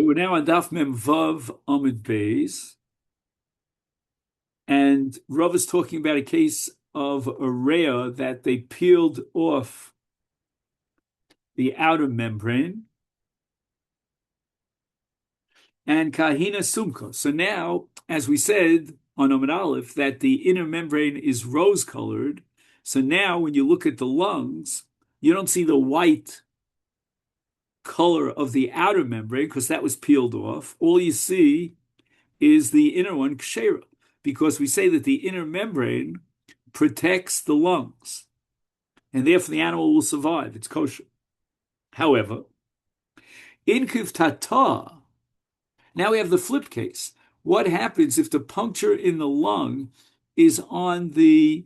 So we're now on Daf Mem Vav Amud Beis, and Rav is talking about a case of a rhea that they peeled off the outer membrane and kahina sumka. So now, as we said on Amud Aleph, that the inner membrane is rose-colored. So now, when you look at the lungs, you don't see the white color of the outer membrane because that was peeled off. All you see is the inner one, kshera, because we say that the inner membrane protects the lungs, and therefore the animal will survive. It's kosher. However, in kiftata, now we have the flip case. What happens if the puncture in the lung is on the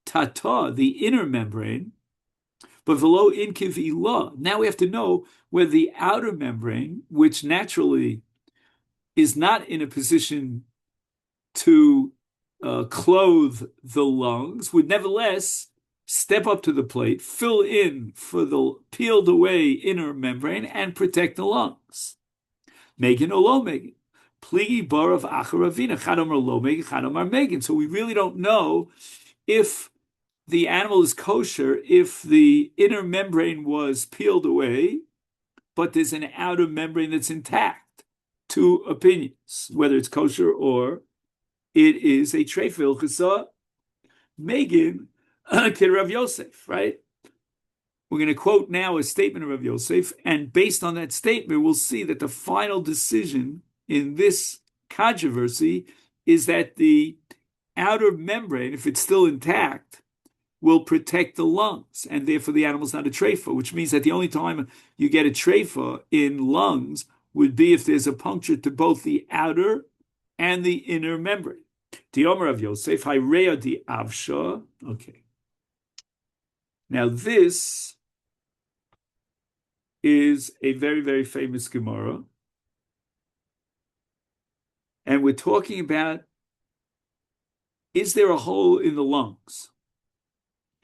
tata, the inner membrane, but below in kivila? Now we have to know whether the outer membrane, which naturally is not in a position to clothe the lungs, would nevertheless step up to the plate, fill in for the peeled away inner membrane, and protect the lungs. Megan or lo Megan. Pligi bar of acharavina. Chadamar lo Megan, chadamar Megan. So we really don't know if the animal is kosher if the inner membrane was peeled away, but there's an outer membrane that's intact. Two opinions, whether it's kosher or it is a treifil chesa Megan to Rav Yosef, right? We're going to quote now a statement of Rav Yosef, and based on that statement, we'll see that the final decision in this controversy is that the outer membrane, if it's still intact, will protect the lungs, and therefore the animal's not a treifa, which means that the only time you get a treifa in lungs would be if there's a puncture to both the outer and the inner membrane. The Omer of Yosef, Hayrea di Avsha. Okay. Now this is a very, very famous Gemara. And we're talking about, is there a hole in the lungs?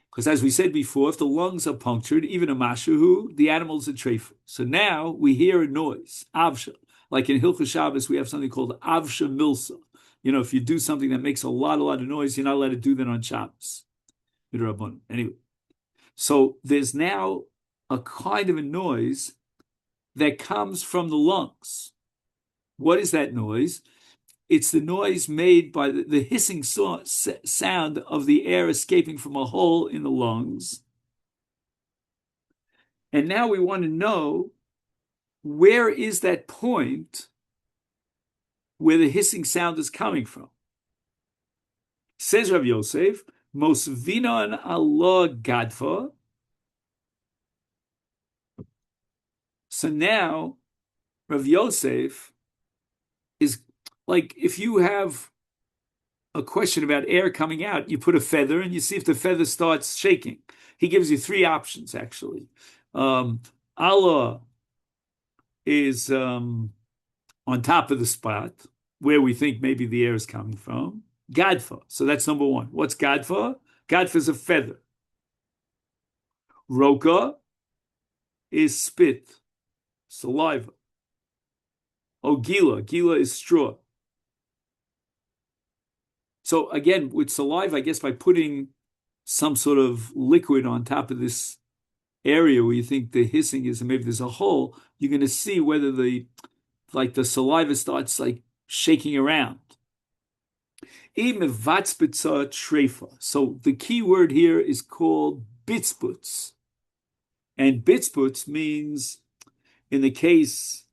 Because as we said before, if the lungs are punctured, even a mashahu, the animal's a treifa. So now we hear a noise, avsha. Like in Hilchos Shabbos, we have something called avsha milsa. You know, if you do something that makes a lot of noise, you're not allowed to do that on Shabbos. Anyway, so there's now a kind of a noise that comes from the lungs. What is that noise? It's the noise made by the hissing sound of the air escaping from a hole in the lungs. And now we want to know, where is that point where the hissing sound is coming from? Says Rav Yosef, Mosvinon Allah Gadfa. So now Rav Yosef is like, if you have a question about air coming out, you put a feather and you see if the feather starts shaking. He gives you three options, actually. Allah is on top of the spot where we think maybe the air is coming from. Gadfa. So that's number one. What's Gadfa? Gadfa is a feather. Roka is spit, saliva. Gila. Gila is straw. So again, with saliva, I guess by putting some sort of liquid on top of this area where you think the hissing is, and maybe there's a hole, you're going to see whether the saliva starts like shaking around. So the key word here is called bitzputz. And bitzputz means, in the case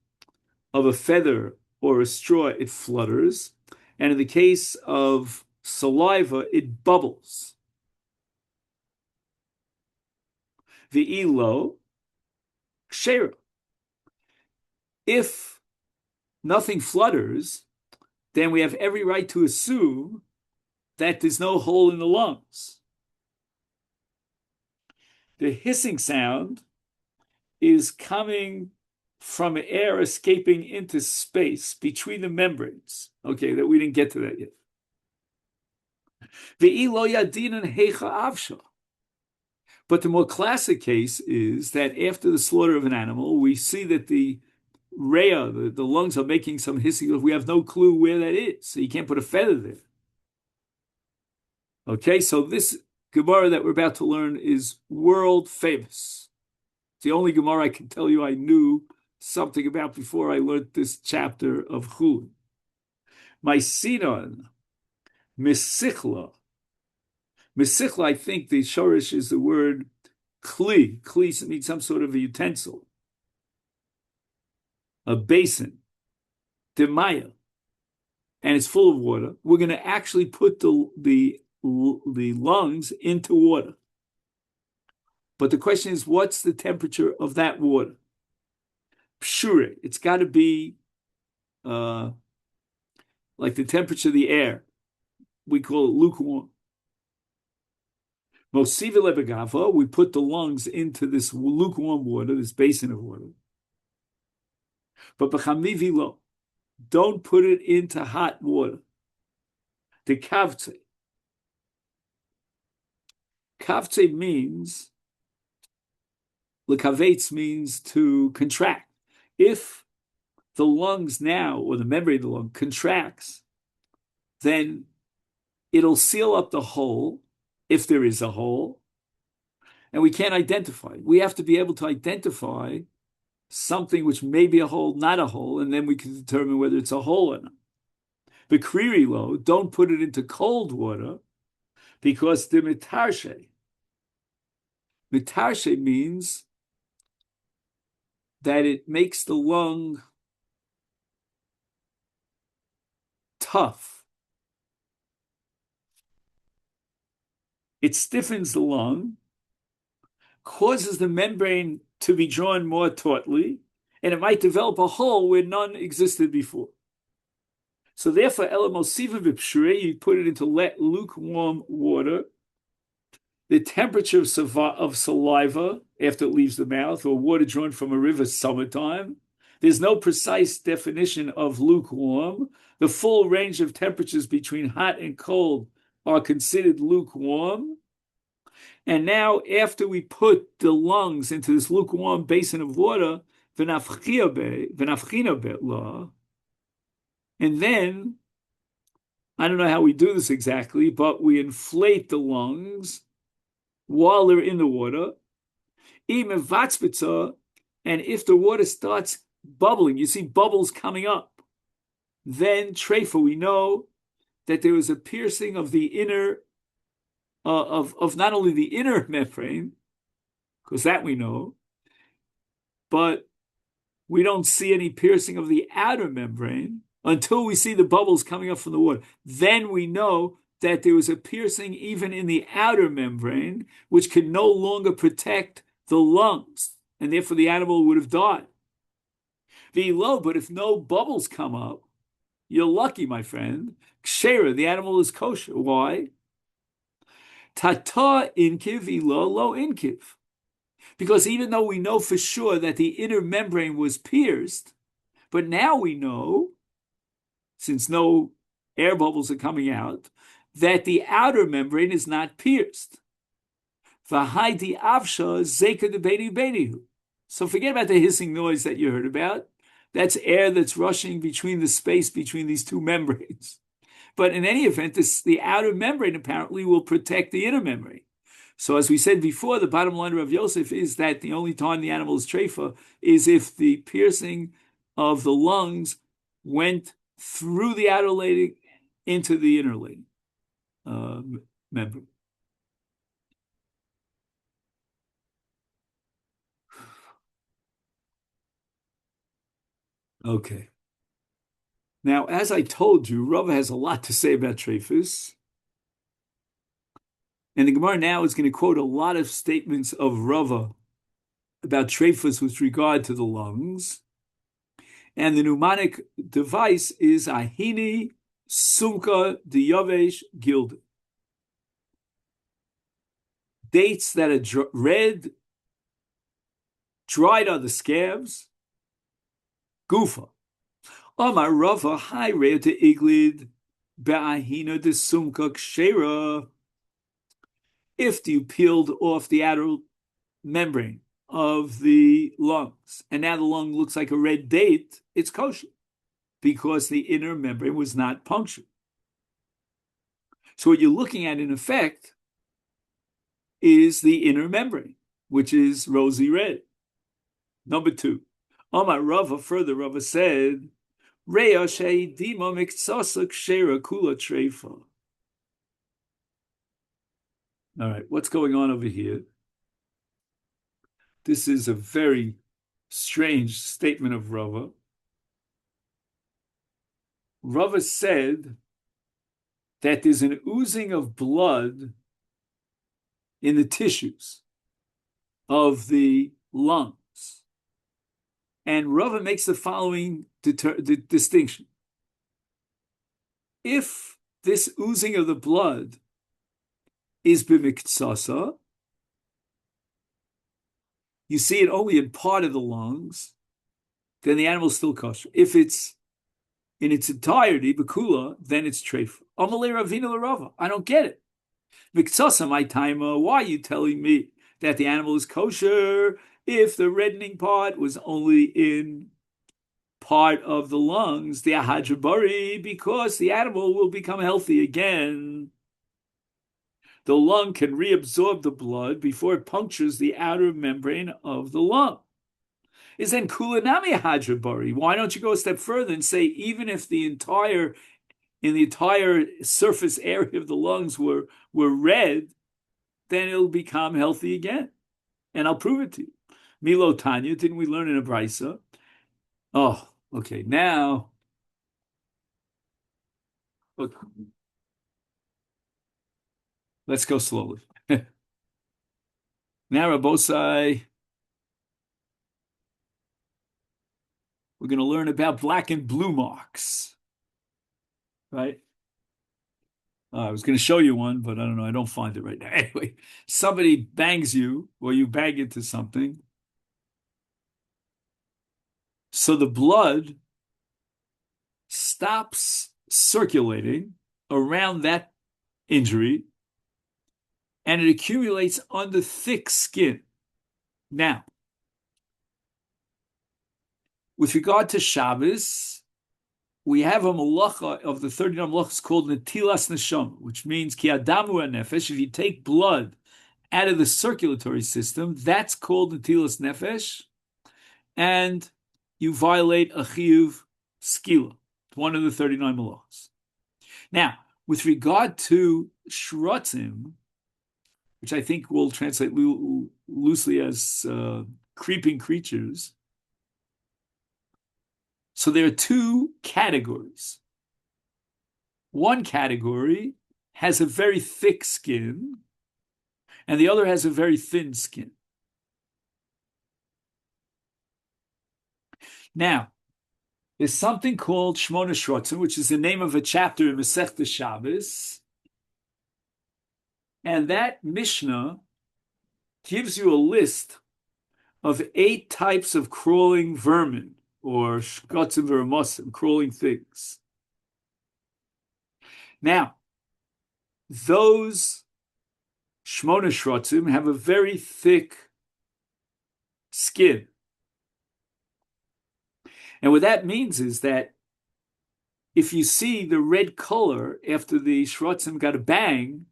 of a feather or a straw, it flutters. And in the case of saliva, it bubbles. Ve'ilo kshera. If nothing flutters, then we have every right to assume that there's no hole in the lungs. The hissing sound is coming from air escaping into space between the membranes. Okay, that we didn't get to that yet. But the more classic case is that after the slaughter of an animal, we see that the Rhea, the lungs are making some hissing. We have no clue where that is, so you can't put a feather there. Okay, so this Gemara that we're about to learn is world famous. It's the only Gemara I can tell you I knew something about before I learned this chapter of Chullin. My sinon, mesichla. Mesichla, I think the shorish is the word kli. Kli means some sort of a utensil, a basin, demaya, and it's full of water. We're going to actually put the lungs into water. But the question is, what's the temperature of that water? Pshure, it's got to be like the temperature of the air. We call it lukewarm. Mosiva lebegava, we put the lungs into this lukewarm water, this basin of water. But b'chamivi lo, don't put it into hot water. The kavtze. Kavtze means, lekavetz means to contract. If the lungs now, or the membrane of the lung, contracts, then it'll seal up the hole, if there is a hole, and we can't identify. We have to be able to identify something which may be a hole, not a hole, and then we can determine whether it's a hole or not. The kriri lo, don't put it into cold water, because the mitarshe. Mitarshe means that it makes the lung tough. It stiffens the lung, causes the membrane to be drawn more tautly, and it might develop a hole where none existed before. So therefore, elamosiva v'pshure, you put it into lukewarm water. The temperature of saliva after it leaves the mouth, or water drawn from a river summertime. There's no precise definition of lukewarm. The full range of temperatures between hot and cold are considered lukewarm. And now, after we put the lungs into this lukewarm basin of water, and then, I don't know how we do this exactly, but we inflate the lungs while they're in the water. And if the water starts bubbling, you see bubbles coming up, then treifa, we know that there was a piercing of the inner, of not only the inner membrane, because that we know, but we don't see any piercing of the outer membrane until we see the bubbles coming up from the water. Then we know that there was a piercing even in the outer membrane, which could no longer protect the lungs, and therefore the animal would have died. But if no bubbles come up, you're lucky, my friend. Kshera, the animal is kosher. Why? Tata inkiv ilo lo inkiv. Because even though we know for sure that the inner membrane was pierced, but now we know, since no air bubbles are coming out, that the outer membrane is not pierced. V'haidi avsha zeka debeni benihu. So forget about the hissing noise that you heard about. That's air that's rushing between the space between these two membranes. But in any event, the outer membrane apparently will protect the inner membrane. So as we said before, the bottom line of Rav Yosef is that the only time the animal is treifa is if the piercing of the lungs went through the outer lining into the inner lining membrane. Okay. Now, as I told you, Rava has a lot to say about treifas. And the Gemara now is going to quote a lot of statements of Rava about treifas with regard to the lungs. And the mnemonic device is Ahini Sumka Diyavesh Gilda. Dates that are red, dried are the scabs. Gufa. Omar Rava Hayre to Iglid Ba'ahina de Sumka Kshera. If you peeled off the outer membrane of the lungs. And now the lung looks like a red date, it's kosher because the inner membrane was not punctured. So what you're looking at in effect is the inner membrane, which is rosy red. Number two, Omar Rava, further Rava said, Reya she'idima miktsasa kshera kula treifa. All right, what's going on over here? This is a very strange statement of Rava. Rava said that there's an oozing of blood in the tissues of the lungs. And Rava makes the following distinction. If this oozing of the blood is b'miktsasa, you see it only in part of the lungs, then the animal is still kosher. If it's in its entirety, bekula, then it's treifa. Amalei Ravina l'Rava. I don't get it. Miktsasa, my timer, why are you telling me that the animal is kosher if the reddening part was only in part of the lungs, the ahajabari, because the animal will become healthy again. The lung can reabsorb the blood before it punctures the outer membrane of the lung. Is then kulanami ahajabari. Why don't you go a step further and say, even if the entire surface area of the lungs were red, then it'll become healthy again. And I'll prove it to you. Milo Tanya, didn't we learn in a brisa? Oh, okay. Now, look, let's go slowly. Now, Rabosai, we're going to learn about black and blue marks, right? I was going to show you one, but I don't know. I don't find it right now. Anyway, somebody bangs you or you bang into something. So the blood stops circulating around that injury and it accumulates under thick skin. Now, with regard to Shabbos, we have a malacha of the 39 malachas called netilas neshama, which means ki adamu nefesh. If you take blood out of the circulatory system, that's called netilas nefesh, and you violate a chiyuv skila, one of the 39 malachas. Now, with regard to shrotzim, which I think will translate loosely as creeping creatures, so there are two categories. One category has a very thick skin, and the other has a very thin skin. Now, there's something called Shmona Shrotzim, which is the name of a chapter in Maseches Shabbos, and that Mishnah gives you a list of 8 types of crawling vermin, or shkotzim v'ramosim, crawling things. Now, those Shmona Shrotzim have a very thick skin. And what that means is that if you see the red color after the Shrotzim got a bang,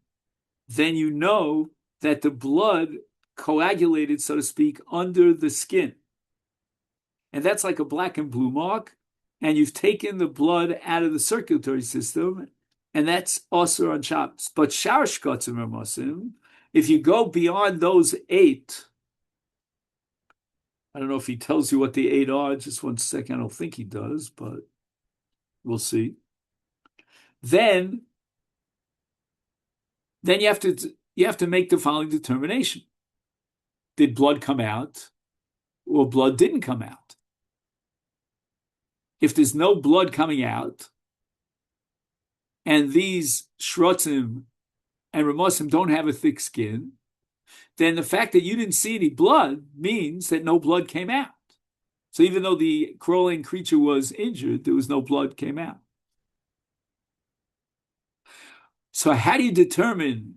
then you know that the blood coagulated, so to speak, under the skin. And that's like a black and blue mark, and you've taken the blood out of the circulatory system, and that's also on Shabbos. But Shar Shkotzim Ramosim, if you go beyond those 8, I don't know if he tells you what the 8 are, just one second, I don't think he does, but we'll see. Then you have to make the following determination. Did blood come out, or blood didn't come out? If there's no blood coming out, and these shrotzim and ramosim don't have a thick skin, then the fact that you didn't see any blood means that no blood came out. So even though the crawling creature was injured, there was no blood came out. So how do you determine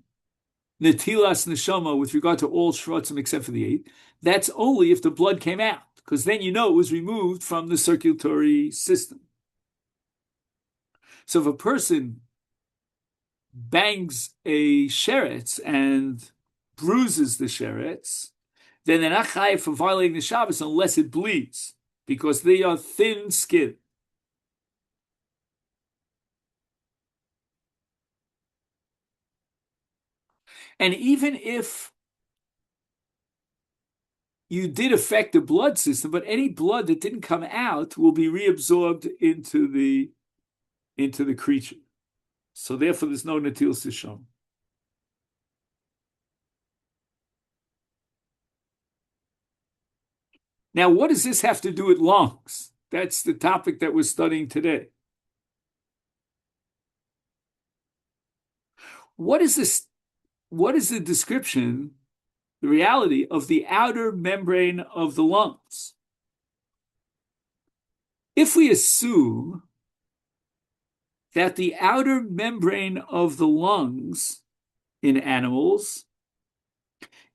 netilas neshama with regard to all shrotzim except for the 8, that's only if the blood came out, because then you know it was removed from the circulatory system. So if a person bangs a sheretz and bruises the sheretz, then they're not chayiv for violating the Shabbos unless it bleeds, because they are thin skin. And even if you did affect the blood system, but any blood that didn't come out will be reabsorbed into the creature. So therefore, there's no natil sishon. Now, what does this have to do with lungs? That's the topic that we're studying today. What is this? What is the description, the reality of the outer membrane of the lungs? If we assume that the outer membrane of the lungs in animals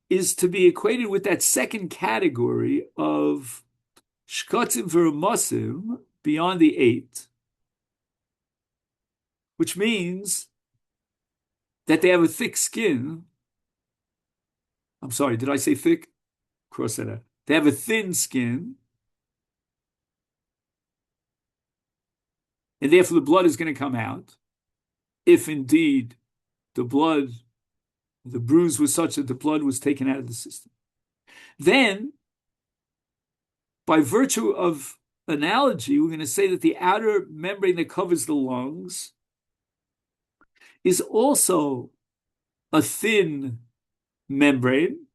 is to be equated with that second category of shkotzim v'ramosim beyond the 8, which means that they have a thick skin. I'm sorry, did I say thick? Cross that out. They have a thin skin, and therefore the blood is going to come out, if indeed the bruise was such that the blood was taken out of the system. Then, by virtue of analogy, we're going to say that the outer membrane that covers the lungs is also a thin membrane.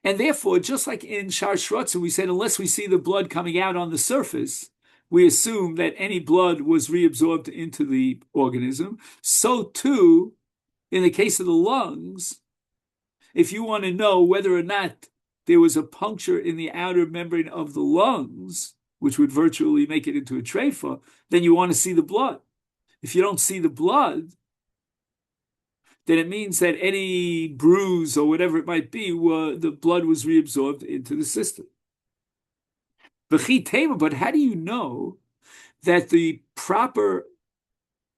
And therefore, just like in Shar Shrotzim, we said unless we see the blood coming out on the surface, we assume that any blood was reabsorbed into the organism. So too, in the case of the lungs, if you want to know whether or not there was a puncture in the outer membrane of the lungs, which would virtually make it into a treifa, then you want to see the blood. If you don't see the blood, then it means that any bruise or whatever it might be, the blood was reabsorbed into the system. But how do you know that the proper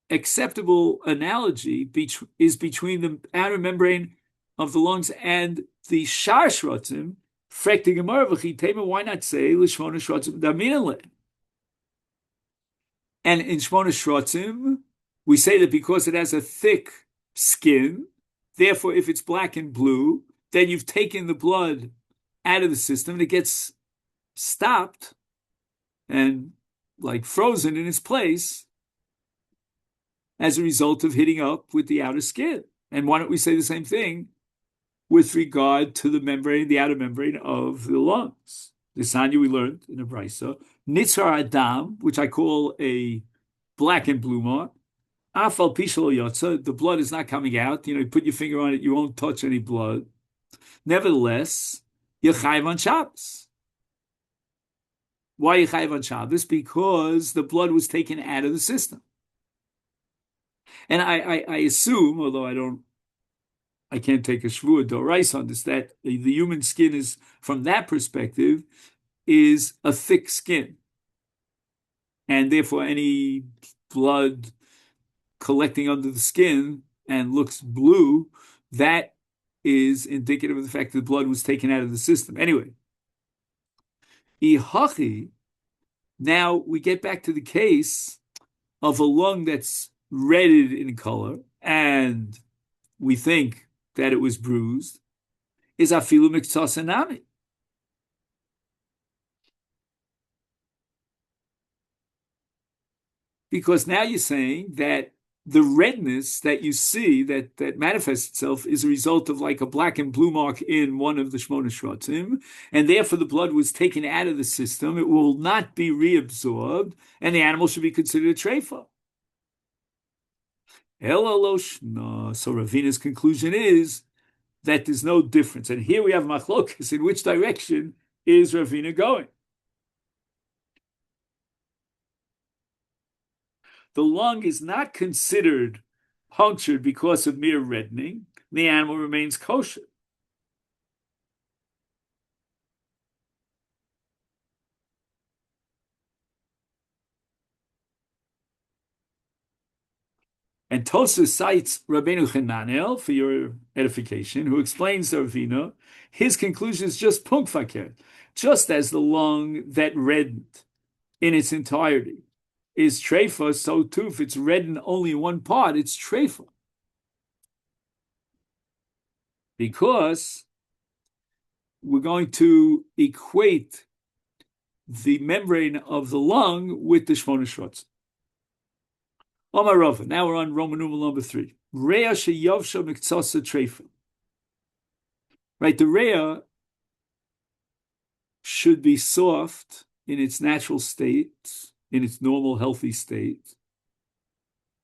acceptable analogy is between the outer membrane of the lungs and the shar shrotzim? Why not say l'shmona shrotzim daminale? And in shmona shrotzim, we say that because it has a thick skin, therefore, if it's black and blue, then you've taken the blood out of the system and it gets stopped and like frozen in its place as a result of hitting up with the outer skin. And why don't we say the same thing with regard to the membrane, the outer membrane of the lungs? The Sanya we learned in the Brisa, Nitzar Adam, which I call a black and blue mark, Afal Pishal Yotza, the blood is not coming out. You put your finger on it, you won't touch any blood. Nevertheless, you're chayiv on Shabbos. Why are you chayiv on Shabbos? Because the blood was taken out of the system. And I assume, although I can't take a shvua dorais on this, that the human skin is, from that perspective, is a thick skin. And therefore any blood collecting under the skin and looks blue, that is indicative of the fact that the blood was taken out of the system. Anyway, ihachi, now we get back to the case of a lung that's redded in color, and we think that it was bruised, is afilu miktsas. Because now you're saying that the redness that you see that manifests itself is a result of like a black and blue mark in one of the Shmona Shrotzim, and therefore the blood was taken out of the system. It will not be reabsorbed, and the animal should be considered a treifa. So Ravina's conclusion is that there's no difference. And here we have machlokas. In which direction is Ravina going? The lung is not considered punctured because of mere reddening, the animal remains kosher. And Tosfos cites Rabbeinu Chananel for your edification, who explains the Ravina. His conclusion is just punkfaker, just as the lung that reddened in its entirety is treifa, so too if it's reddened only one part, it's treifa. Because we're going to equate the membrane of the lung with the Shmona Shrots. Omar Rava. Now we're on Roman numeral number 3. Rea sheyavsha miktsasa treifa. Right, the rea should be soft in its natural state, in its normal healthy state,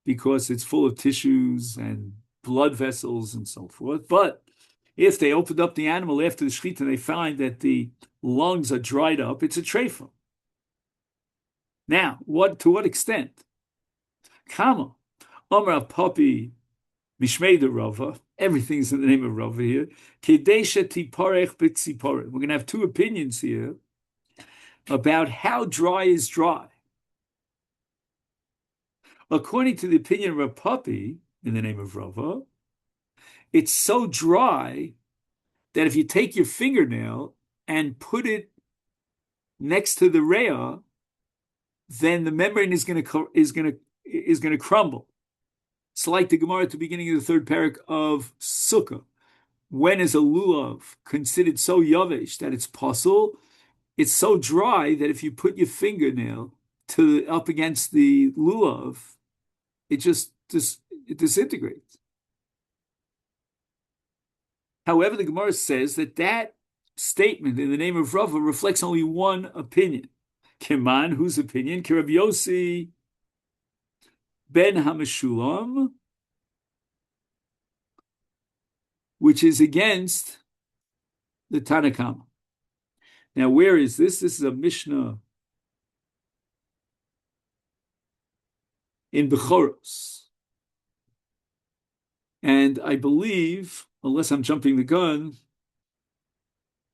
because it's full of tissues and blood vessels and so forth. But if they opened up the animal after the shechita and they find that the lungs are dried up, it's a treifa. Now, to what extent? Kama, Omar Papi, Mishmei de Rava, everything's in the name of Rava here. Kedesha tiparech b'tziporeh. We're going to have two opinions here about how dry is dry. According to the opinion of Papi, in the name of Rava, it's so dry that if you take your fingernail and put it next to the rea, then the membrane is going to crumble. It's like the Gemara at the beginning of the third parak of Sukkah. When is a lulav considered so yavesh that it's possible? It's so dry that if you put your fingernail up against the lulav, it disintegrates. However, the Gemara says that statement in the name of Rava reflects only one opinion. Kiman, whose opinion? Ki Rabbi Yossi ben Hamashulam, which is against the Tanakama. Now, where is this? This is a Mishnah in Bechoros. And I believe, unless I'm jumping the gun,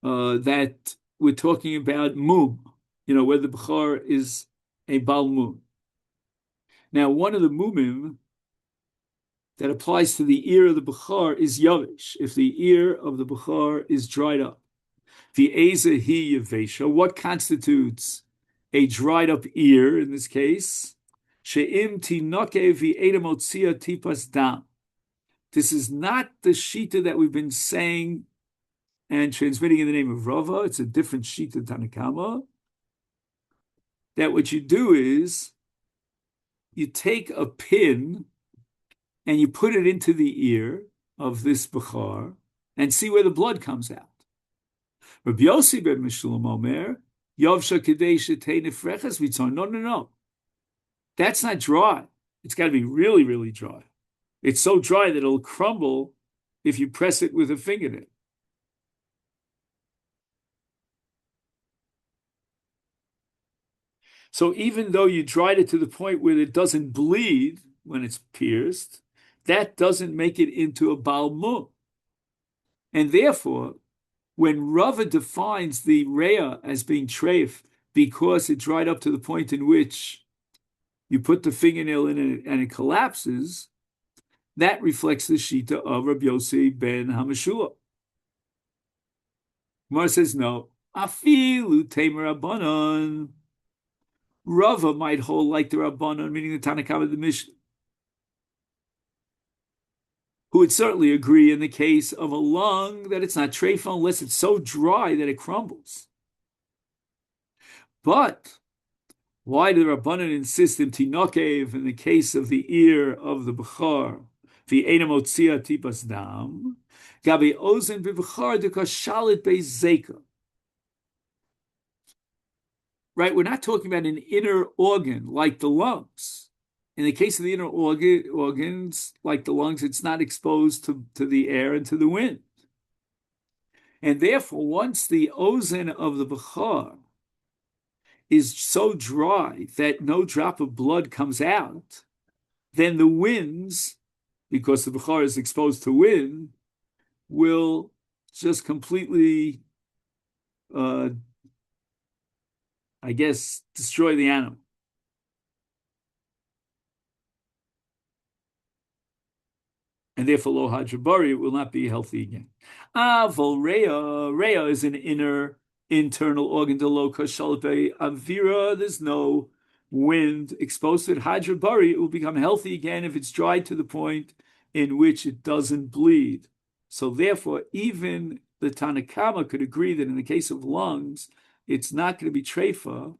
that we're talking about mum, where the Bechor is a Baal mum. Now, one of the mumim that applies to the ear of the Bechor is yavish, if the ear of the Bechor is dried up. The Eza hi yavesha, what constitutes a dried up ear in this case? She'im tinoke v'eda motzia tipas dam. This is not the shita that we've been saying and transmitting in the name of Rava. It's a different shita Tanakama. That what you do is you take a pin and you put it into the ear of this Bechor and see where the blood comes out. Rabbi Yossi ben Meshulam Omer, Yovsha Kedei Shetei Nefreches Vitzon. No. That's not dry. It's got to be really, really dry. It's so dry that it'll crumble if you press it with a fingernail. So even though you dried it to the point where it doesn't bleed when it's pierced, that doesn't make it into a Baal Mum. And therefore, when Rava defines the Rea as being treif because it dried up to the point in which you put the fingernail in it and it collapses, that reflects the shita of Rabbi Yossi ben Hamashua. Gemara says no. Afilu temer Rabbanon. Rava might hold like the Rabbanon, meaning the Tanakama of the Mishnah, who would certainly agree in the case of a lung that it's not treif unless it's so dry that it crumbles. But why do the Rabbanon insist in tinokev in the case of the ear of the Bechor? The enamotzia tipas dam, gabi ozen b'Bechor dekashalit beizeka. Right, we're not talking about an inner organ like the lungs. In the case of the inner organs, like the lungs, it's not exposed to the air and to the wind. And therefore, once the ozen of the Bechor is so dry that no drop of blood comes out, then the winds because the Bechor is exposed to wind, will just completely, uh, I guess, destroy the animal. And therefore, lo hajabari, it will not be healthy again. Vol rea is an internal organ. De lo kashalpe avira. There's no wind exposed to it. Hajabari, it will become healthy again if it's dried to the point in which it doesn't bleed. So therefore, even the Tanakama could agree that in the case of lungs, it's not going to be treifa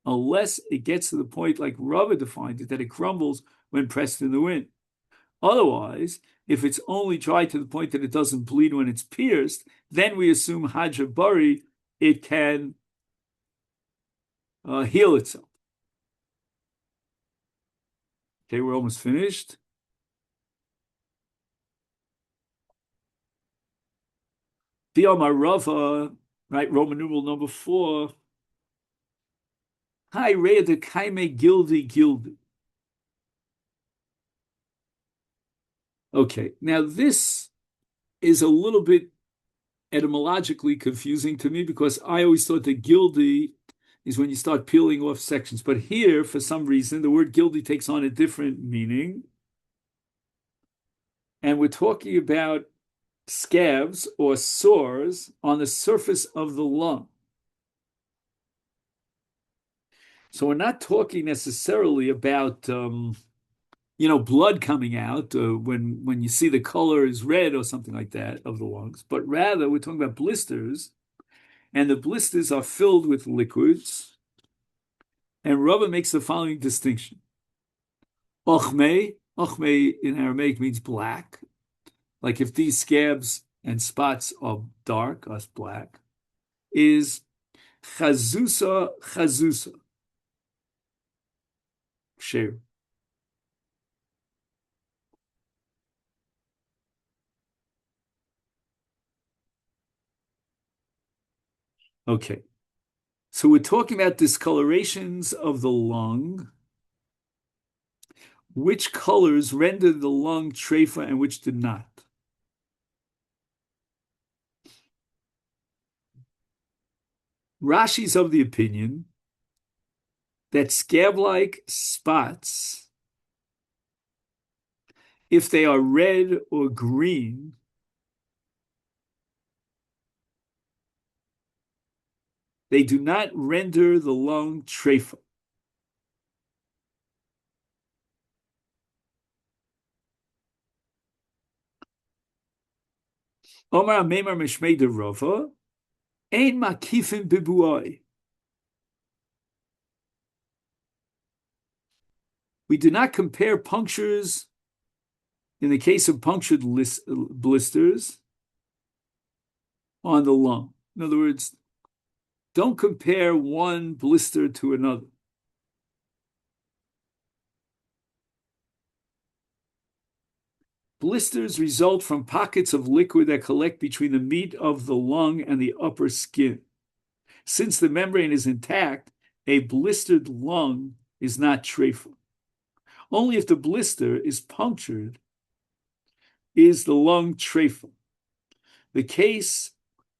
unless it gets to the point, like Rava defined it, that it crumbles when pressed in the wind. Otherwise, if it's only dried to the point that it doesn't bleed when it's pierced, then we assume hajabari, it can heal itself. Okay, we're almost finished. Biyama Rava, right, Roman numeral number 4. Hi, Rea de Kaime Gildi. Okay, now this is a little bit etymologically confusing to me because I always thought that gildi is when you start peeling off sections. But here, for some reason, the word gildi takes on a different meaning. And we're talking about scabs or sores on the surface of the lung. So we're not talking necessarily about blood coming out when you see the color is red or something like that of the lungs, but rather we're talking about blisters, and the blisters are filled with liquids. And Rava makes the following distinction. Ochmei in Aramaic means black. Like if these scabs and spots are dark, or black, is chazusa, share. Okay. So we're talking about discolorations of the lung. Which colors rendered the lung treifa and which did not? Rashi's of the opinion that scab-like spots, if they are red or green, they do not render the lung treifa. Omar Meimar Mishmei de Rava, Ein Makifin Bibuai. We do not compare punctures in the case of punctured blisters on the lung. In other words, don't compare one blister to another. Blisters result from pockets of liquid that collect between the meat of the lung and the upper skin. Since the membrane is intact, a blistered lung is not treifa. Only if the blister is punctured is the lung treifa. The case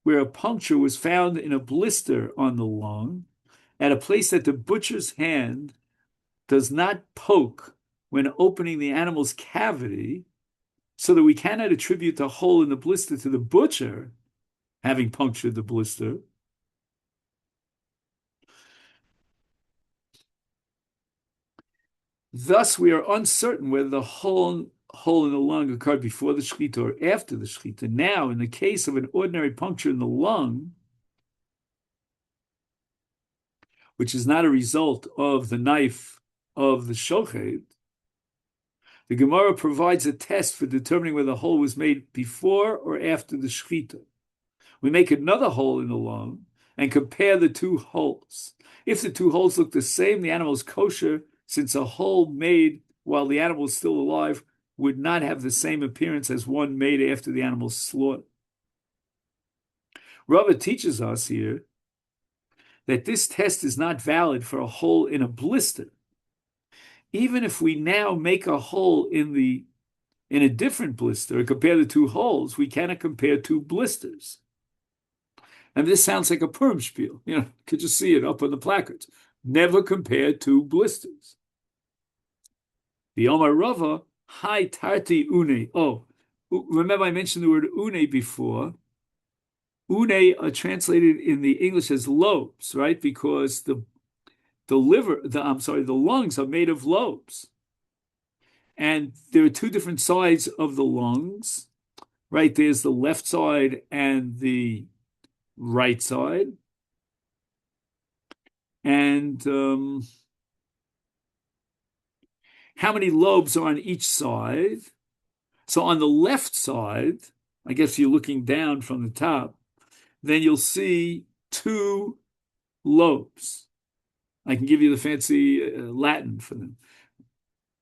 where a puncture was found in a blister on the lung at a place that the butcher's hand does not poke when opening the animal's cavity, so that we cannot attribute the hole in the blister to the butcher having punctured the blister. Thus, we are uncertain whether the hole in the lung occurred before the shechita or after the shechita. Now, in the case of an ordinary puncture in the lung, which is not a result of the knife of the shochet, the Gemara provides a test for determining whether the hole was made before or after the shechita. We make another hole in the lung and compare the two holes. If the two holes look the same, the animal is kosher, since a hole made while the animal is still alive would not have the same appearance as one made after the animal's slaughter. Rava teaches us here that this test is not valid for a hole in a blister. Even if we now make a hole in the In a different blister, compare the two holes. We cannot compare two blisters. And this sounds like a Purim spiel. Could just see it up on the placards. Never compare two blisters. The Omar Rava, Hai Tarti Une. Oh, remember I mentioned the word une before. Une are translated in the English as lobes, right? Because the lungs are made of lobes. And there are two different sides of the lungs, right? There's the left side and the right side. And how many lobes are on each side? So on the left side, I guess you're looking down from the top, then you'll see two lobes. I can give you the fancy Latin for them.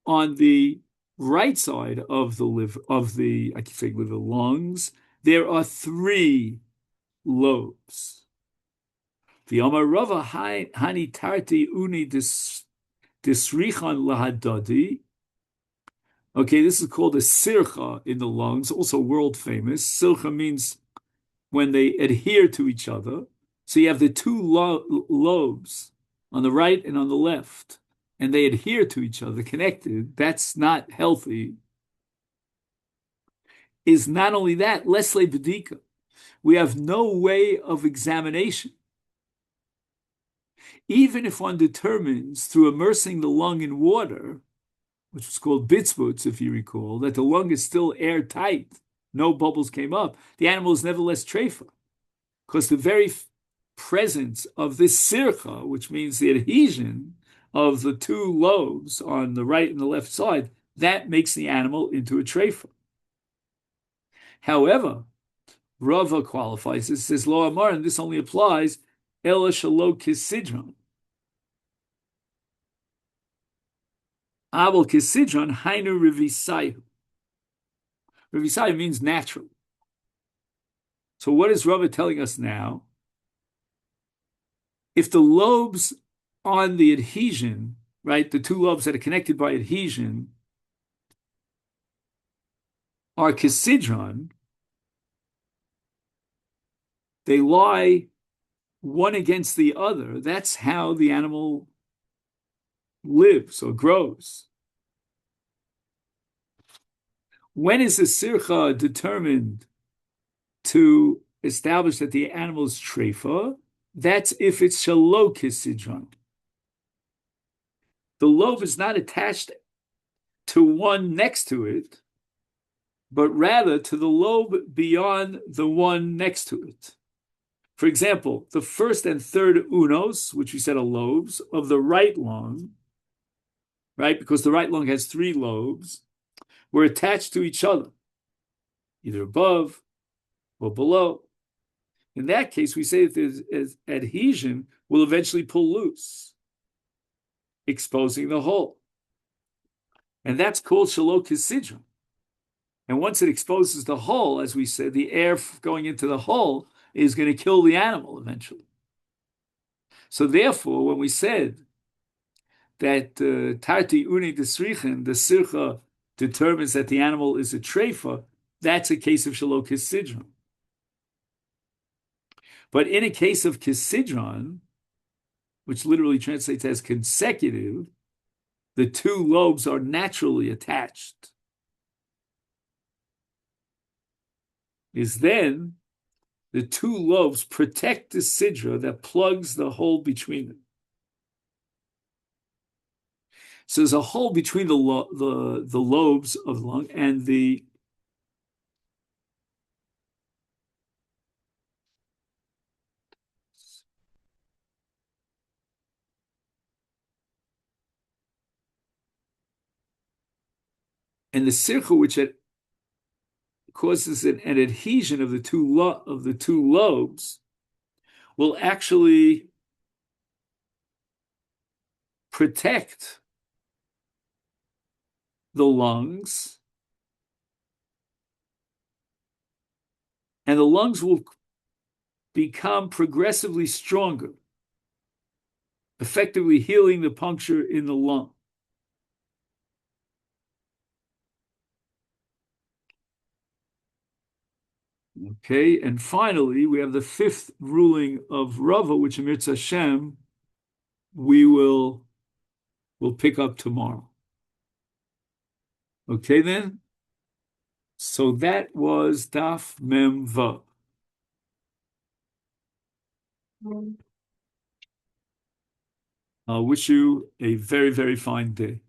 On the right side of the lungs, there are three lobes. The Amar Rava Hani Tarti Uni Disrichan Lahadadi. Okay, this is called a sircha in the lungs, also world famous. Sircha means when they adhere to each other. So you have the two lobes on the right and on the left, and they adhere to each other, connected. That's not healthy. Is not only that, lesle bedika. We have no way of examination. Even if one determines through immersing the lung in water, which was called bitzbutz, if you recall, that the lung is still airtight, no bubbles came up, the animal is nevertheless treifa, because the very presence of this sircha, which means the adhesion of the two lobes on the right and the left side, that makes the animal into a treifa. However, Rava qualifies this, says Lo Amar, and this only applies Ela Shalo Kisidron. Abel Kisidron Hainu Revisayu. Revisayu means natural. So what is Rava telling us now? If the lobes on the adhesion, right, the two lobes that are connected by adhesion are Kisidron, they lie one against the other. That's how the animal lives or grows. When is the sircha determined to establish that the animal is treifa? That's if it's shalo kisidron. The lobe is not attached to one next to it, but rather to the lobe beyond the one next to it. For example, the first and third unos, which we said are lobes, of the right lung, right, because the right lung has three lobes, were attached to each other, either above or below. In that case, we say that there's adhesion will eventually pull loose, exposing the hole. And that's called shalo kisidron. And once it exposes the hole, as we said, the air going into the hole is going to kill the animal eventually. So therefore, when we said that tarti uni desrichen, the sircha determines that the animal is a treifa, that's a case of shalo kisidron. But in a case of kisidron, which literally translates as consecutive, the two lobes are naturally attached. Is then the two lobes protect the sidra that plugs the hole between them. So there's a hole between the lobes of the lung and the circle, which causes an adhesion of the two lobes, will actually protect the lungs, and the lungs will become progressively stronger, effectively healing the puncture in the lung. Okay, and finally, we have the fifth ruling of Rava, which in Mirza Hashem we will pick up tomorrow. Okay, then. So that was Daf Mem Vav. I wish you a very, very fine day.